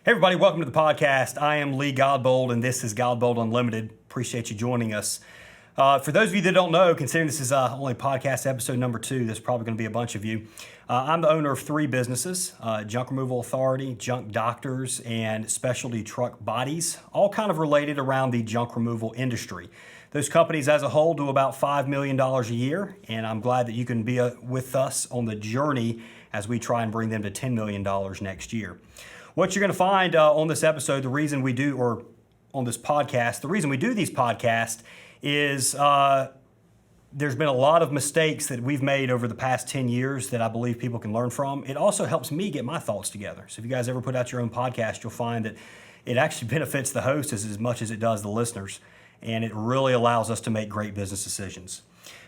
Hey everybody, welcome to the podcast. I am Lee Godbold and this is Godbold Unlimited. Appreciate you joining us. For those of you that don't know, considering this is only podcast episode number 2, there's probably going to be a bunch of you. I'm the owner of 3 businesses, Junk Removal Authority, Junk Doctors, and Specialty Truck Bodies, all kind of related around the junk removal industry. Those companies as a whole do about $5 million a year, and I'm glad that you can be with us on the journey as we try and bring them to $10 million next year. What you're going to find on this episode, the reason we do, or on this podcast, the reason we do these podcasts is there's been a lot of mistakes that we've made over the past 10 years that I believe people can learn from. It also helps me get my thoughts together. So if you guys ever put out your own podcast, you'll find that it actually benefits the host as much as it does the listeners. And it really allows us to make great business decisions.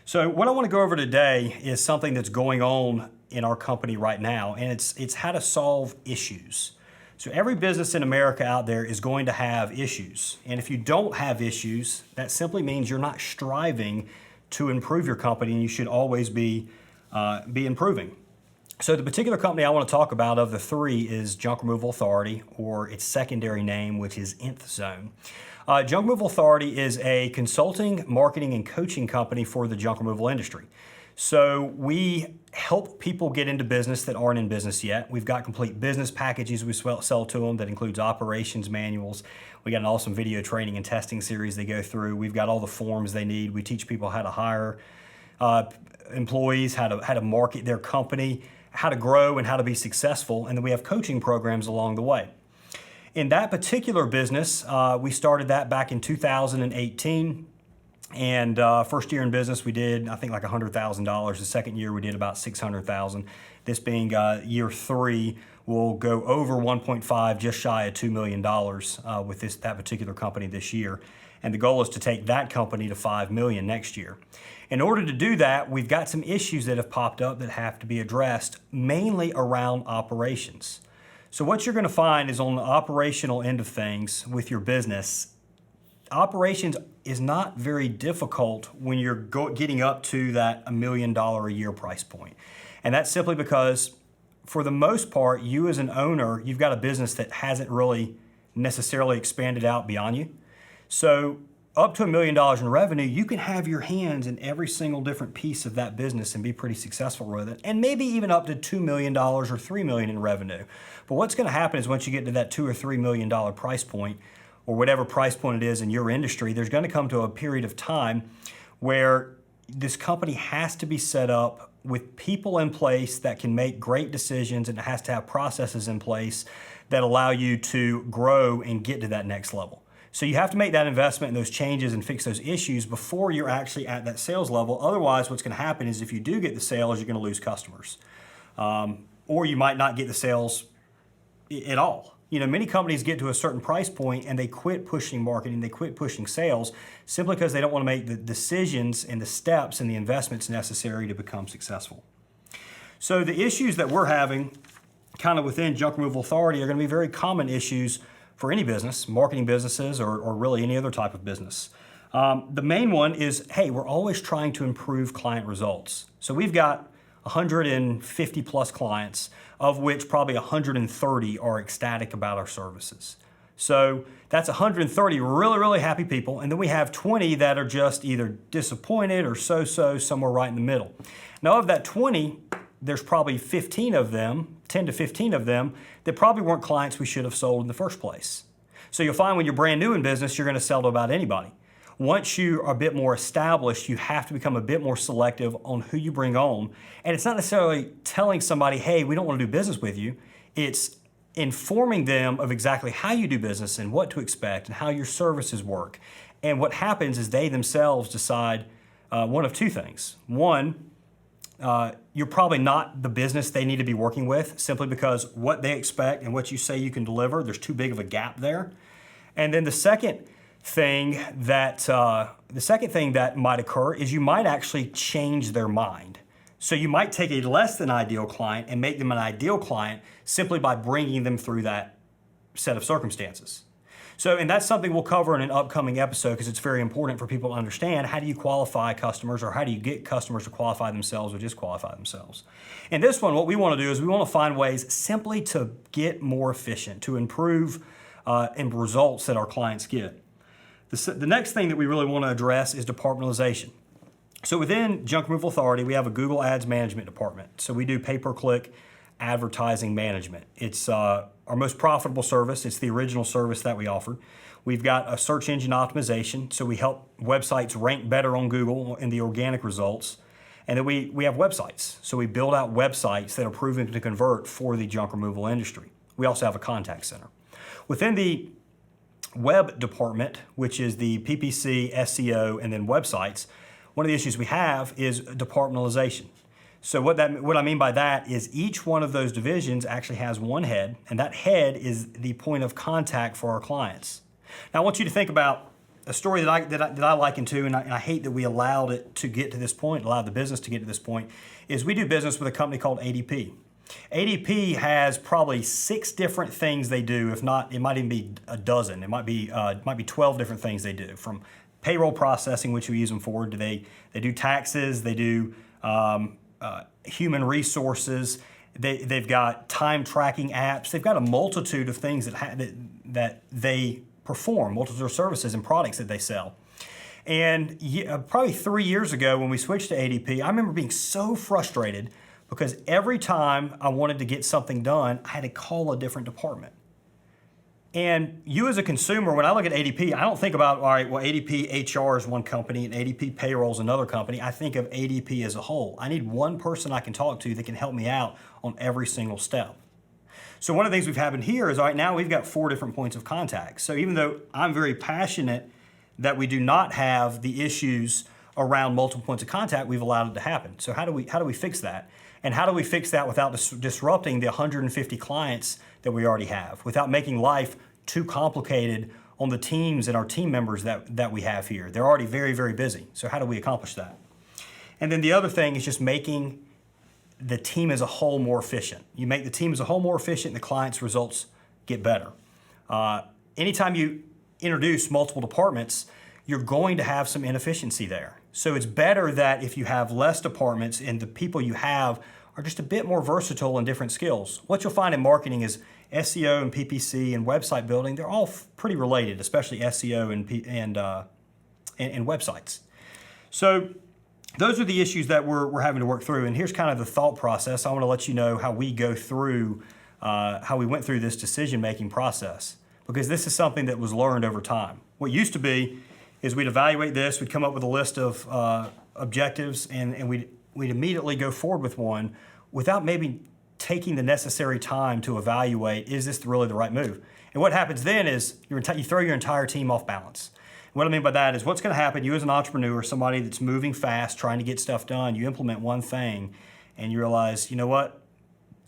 So what I want to go over today is something that's going on in our company right now, and it's how to solve issues. So every business in America out there is going to have issues. And if you don't have issues, that simply means you're not striving to improve your company, and you should always be improving. So the particular company I want to talk about of the 3 is Junk Removal Authority, or its secondary name, which is Nth Zone. Junk Removal Authority is a consulting, marketing, and coaching company for the junk removal industry. So we help people get into business that aren't in business yet. We've got complete business packages we sell to them that includes operations manuals. We got an awesome video training and testing series they go through. We've got all the forms they need. We teach people how to hire employees, how to market their company, how to grow and how to be successful. And then we have coaching programs along the way. In that particular business, we started that back in 2018. And first year in business, we did, I think, like $100,000. The second year, we did about $600,000. This being year 3, we'll go over 1.5, just shy of $2 million with that particular company this year. And the goal is to take that company to $5 million next year. In order to do that, we've got some issues that have popped up that have to be addressed, mainly around operations. So what you're going to find is on the operational end of things with your business, operations is not very difficult when you're getting up to that $1 million a year price point. And that's simply because, for the most part, you as an owner, you've got a business that hasn't really necessarily expanded out beyond you. So up to $1 million in revenue, you can have your hands in every single different piece of that business and be pretty successful with it. And maybe even up to $2 million or $3 million in revenue. But what's going to happen is once you get to that $2 or $3 million price point, or whatever price point it is in your industry, there's going to come to a period of time where this company has to be set up with people in place that can make great decisions, and it has to have processes in place that allow you to grow and get to that next level. So you have to make that investment in those changes and fix those issues before you're actually at that sales level. Otherwise, what's going to happen is if you do get the sales, you're going to lose customers. Or you might not get the sales at all. You know, many companies get to a certain price point and they quit pushing marketing, they quit pushing sales simply because they don't want to make the decisions and the steps and the investments necessary to become successful. So the issues that we're having kind of within Junk Removal Authority are going to be very common issues for any business, marketing businesses, or really any other type of business. The main one is, hey, we're always trying to improve client results. So we've got 150 plus clients, of which probably 130 are ecstatic about our services. So that's 130 really, really happy people. And then we have 20 that are just either disappointed or so-so, somewhere right in the middle. Now of that 20, there's probably 15 of them, 10 to 15 of them, that probably weren't clients we should have sold in the first place. So you'll find when you're brand new in business, you're going to sell to about anybody. Once you are a bit more established, you have to become a bit more selective on who you bring on. And it's not necessarily telling somebody, hey, we don't want to do business with you. It's informing them of exactly how you do business and what to expect and how your services work. And what happens is they themselves decide one of 2 things. One, you're probably not the business they need to be working with simply because what they expect and what you say you can deliver, there's too big of a gap there. And then the second thing that might occur is you might actually change their mind. So you might take a less than ideal client and make them an ideal client simply by bringing them through that set of circumstances. So, and that's something we'll cover in an upcoming episode because it's very important for people to understand how do you qualify customers or how do you get customers to qualify themselves or disqualify themselves. In this one, what we want to do is we want to find ways simply to get more efficient, to improve and results that our clients get. The next thing that we really want to address is departmentalization. So within Junk Removal Authority, we have a Google Ads Management department. So we do pay-per-click advertising management. It's our most profitable service. It's the original service that we offer. We've got a search engine optimization, so we help websites rank better on Google in the organic results. And then we have websites. So we build out websites that are proven to convert for the junk removal industry. We also have a contact center. Within the web department, which is the PPC, SEO, and then websites, one of the issues we have is departmentalization. So what I mean by that is each one of those divisions actually has one head, and that head is the point of contact for our clients. Now I want you to think about a story that I liken to, and I hate that we allowed it to get to this point, allowed the business to get to this point, is we do business with a company called ADP. ADP has probably 6 different things they do. If not, it might even be a dozen. It might be 12 different things they do. From payroll processing, which we use them for, they do taxes, they do human resources, they've got time tracking apps, they've got a multitude of things that they perform, multitude of services and products that they sell. And probably 3 years ago when we switched to ADP, I remember being so frustrated because every time I wanted to get something done, I had to call a different department. And you as a consumer, when I look at ADP, I don't think about, all right, well, ADP HR is one company and ADP payroll is another company. I think of ADP as a whole. I need one person I can talk to that can help me out on every single step. So one of the things we've happened here is, all right, now we've got 4 different points of contact. So even though I'm very passionate that we do not have the issues around multiple points of contact, we've allowed it to happen. So how do we fix that? And how do we fix that without disrupting the 150 clients that we already have, without making life too complicated on the teams and our team members that we have here? They're already very, very busy. So how do we accomplish that? And then the other thing is just making the team as a whole more efficient. You make the team as a whole more efficient, and the client's results get better. Anytime you introduce multiple departments, you're going to have some inefficiency there. So it's better that if you have less departments and the people you have are just a bit more versatile in different skills. What you'll find in marketing is SEO and PPC and website building, they're all pretty related, especially SEO and websites. So those are the issues that we're having to work through. And here's kind of the thought process. I want to let you know how we go through, how we went through this decision-making process, because this is something that was learned over time. What used to be is we'd evaluate this, we'd come up with a list of objectives, and we'd immediately go forward with one without maybe taking the necessary time to evaluate, is this really the right move? And what happens then is you throw your entire team off balance. What I mean by that is what's going to happen, you as an entrepreneur, somebody that's moving fast, trying to get stuff done, you implement one thing and you realize, you know what,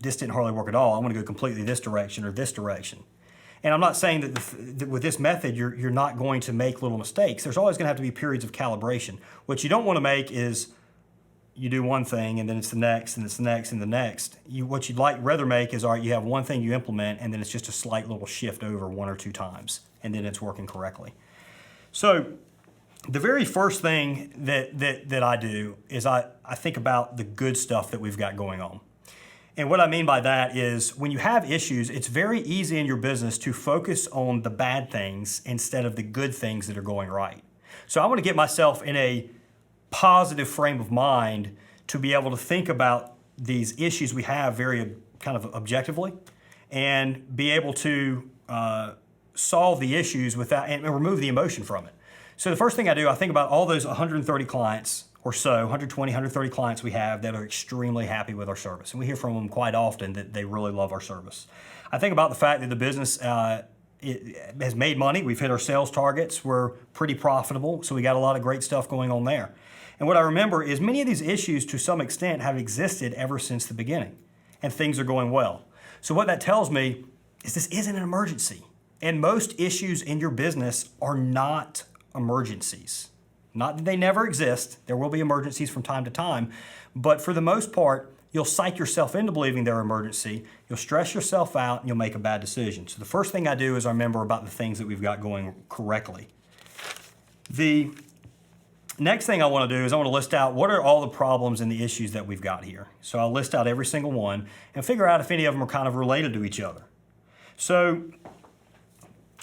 this didn't hardly work at all. I want to go completely this direction or this direction. And I'm not saying that with this method, you're not going to make little mistakes. There's always going to have to be periods of calibration. What you don't want to make is you do one thing and then it's the next and it's the next and the next. What you'd rather make is, all right, you have one thing you implement and then it's just a slight little shift over 1 or 2 times and then it's working correctly. So the very first thing that I do is I think about the good stuff that we've got going on. And what I mean by that is when you have issues, it's very easy in your business to focus on the bad things instead of the good things that are going right. So I want to get myself in a positive frame of mind to be able to think about these issues we have very kind of objectively and be able to solve the issues without and remove the emotion from it. So the first thing I do, I think about all those 130 clients or so, 120, 130 clients we have that are extremely happy with our service. And we hear from them quite often that they really love our service. I think about the fact that the business it has made money. We've hit our sales targets. We're pretty profitable. So we got a lot of great stuff going on there. And what I remember is many of these issues to some extent have existed ever since the beginning. And things are going well. So what that tells me is this isn't an emergency. And most issues in your business are not emergencies. Not that they never exist. There will be emergencies from time to time. But for the most part, you'll psych yourself into believing they're emergency, you'll stress yourself out, and you'll make a bad decision. So the first thing I do is I remember about the things that we've got going correctly. The next thing I want to do is I want to list out what are all the problems and the issues that we've got here. So I'll list out every single one and figure out if any of them are kind of related to each other. So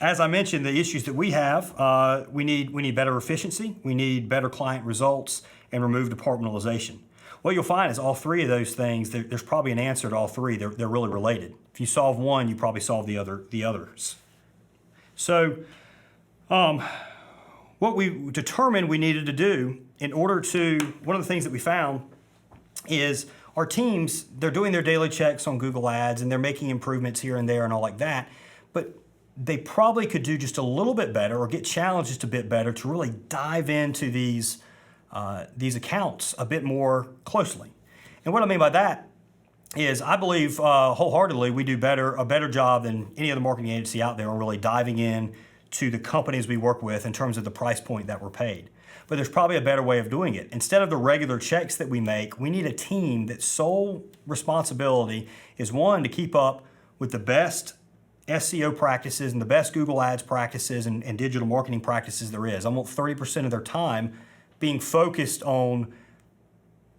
as I mentioned, the issues that we have, we need better efficiency, we need better client results, and remove departmentalization. What you'll find is all three of those things, there's probably an answer to all three. They're really related. If you solve one, you probably solve the others. So what we determined we needed to do in order to, one of the things that we found is our teams, they're doing their daily checks on Google Ads and they're making improvements here and there and all like that, but they probably could do just a little bit better or get challenged just a bit better to really dive into these accounts a bit more closely. And what I mean by that is I believe wholeheartedly we do a better job than any other marketing agency out there on really diving in to the companies we work with in terms of the price point that we're paid. But there's probably a better way of doing it. Instead of the regular checks that we make, we need a team that's sole responsibility is one, to keep up with the best SEO practices and the best Google Ads practices and digital marketing practices there is. I want 30% of their time being focused on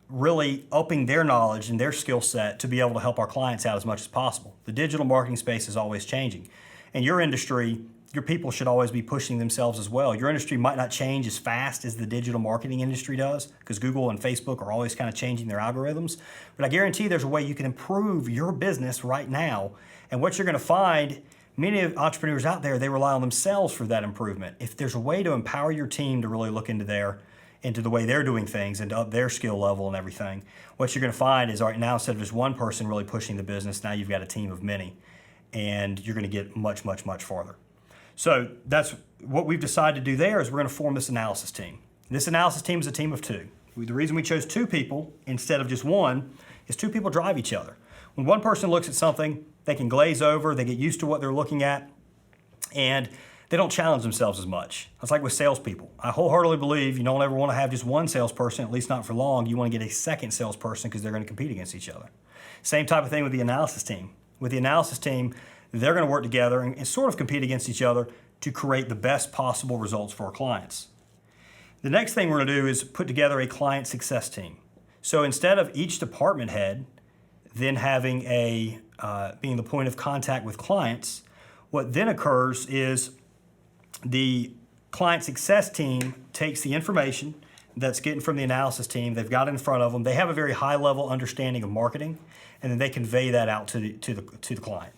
really upping their knowledge and their skill set to be able to help our clients out as much as possible. The digital marketing space is always changing. In your industry, your people should always be pushing themselves as well. Your industry might not change as fast as the digital marketing industry does because Google and Facebook are always kind of changing their algorithms. But I guarantee there's a way you can improve your business right now. And what you're going to find, many entrepreneurs out there, they rely on themselves for that improvement. If there's a way to empower your team to really look into the way they're doing things and to up their skill level and everything, what you're going to find is, all right, now instead of just one person really pushing the business, now you've got a team of many, and you're going to get much, much, much farther. So that's what we've decided to do there is we're going to form this analysis team. This analysis team is a team of two. The reason we chose two people instead of just one is two people drive each other. When one person looks at something, they can glaze over, they get used to what they're looking at, and they don't challenge themselves as much. It's like with salespeople. I wholeheartedly believe you don't ever want to have just one salesperson, at least not for long. You want to get a second salesperson because they're going to compete against each other. Same type of thing with the analysis team. With the analysis team, they're going to work together and sort of compete against each other to create the best possible results for our clients. The next thing we're going to do is put together a client success team. So instead of each department head then having being the point of contact with clients, what then occurs is the client success team takes the information that's getting from the analysis team, they've got it in front of them, they have a very high level understanding of marketing, and then they convey that out to the client.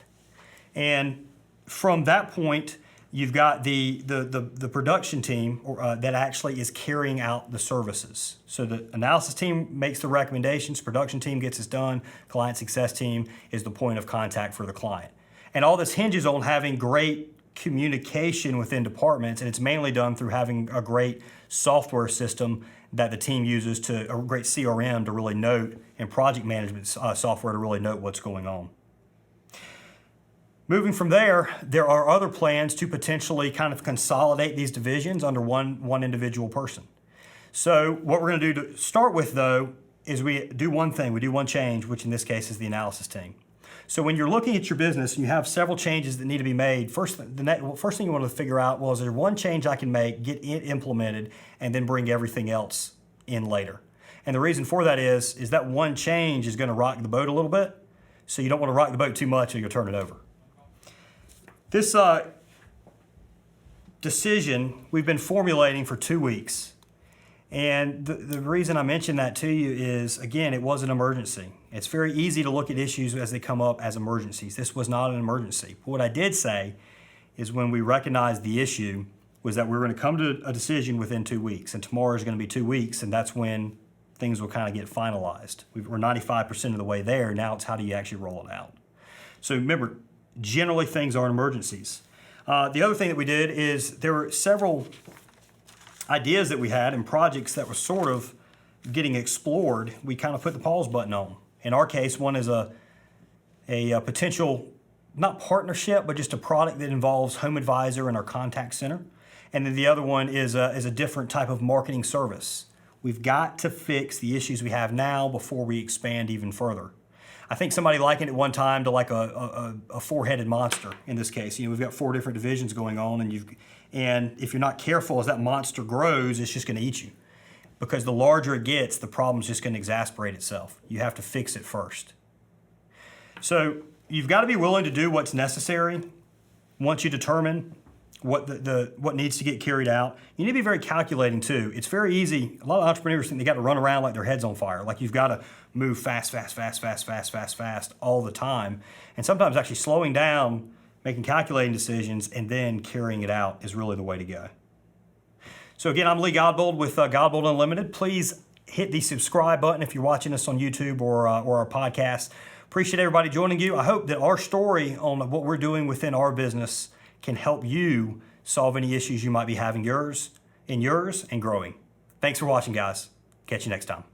And from that point, you've got the production team that actually is carrying out the services. So the analysis team makes the recommendations, production team gets it done, client success team is the point of contact for the client. And all this hinges on having great communication within departments, and it's mainly done through having a great software system that the team uses, a great CRM to really note, and project management software to really note what's going on. Moving from there are other plans to potentially kind of consolidate these divisions under one individual person. So what we're going to do to start with, though, is we do one thing, we do one change, which in this case is the analysis team. So when you're looking at your business and you have several changes that need to be made, first thing you want to figure out, well, is there one change I can make, get it implemented, and then bring everything else in later? And the reason for that is that one change is going to rock the boat a little bit, so you don't want to rock the boat too much or you'll turn it over. This decision we've been formulating for 2 weeks. And the reason I mention that to you is, again, it was an emergency. It's very easy to look at issues as they come up as emergencies. This was not an emergency. What I did say is when we recognized the issue was that we were going to come to a decision within 2 weeks. And tomorrow is going to be 2 weeks, and that's when things will kind of get finalized. We're 95% of the way there. Now it's how do you actually roll it out? So remember, generally things aren't emergencies. The other thing that we did is there were several ideas that we had and projects that were sort of getting explored. We kind of put the pause button on. In our case, one is a potential, not partnership, but just a product that involves Home Advisor and our contact center. And then the other one is a different type of marketing service We've got to fix the issues we have now before we expand even further. I think somebody likened it one time to like a four-headed monster in this case. We've got 4 different divisions going on, and if you're not careful, as that monster grows, it's just going to eat you. Because the larger it gets, the problem's just going to exasperate itself. You have to fix it first. So you've got to be willing to do what's necessary once you determine what what needs to get carried out. You need to be very calculating too. It's very easy. A lot of entrepreneurs think they got to run around like their head's on fire. Like you've got to move fast all the time. And sometimes actually slowing down, making calculating decisions, and then carrying it out is really the way to go. So again, I'm Lee Godbold with Godbold Unlimited. Please hit the subscribe button if you're watching us on YouTube or our podcast. Appreciate everybody joining you. I hope that our story on what we're doing within our business can help you solve any issues you might be having in yours and growing. Thanks for watching, guys. Catch you next time.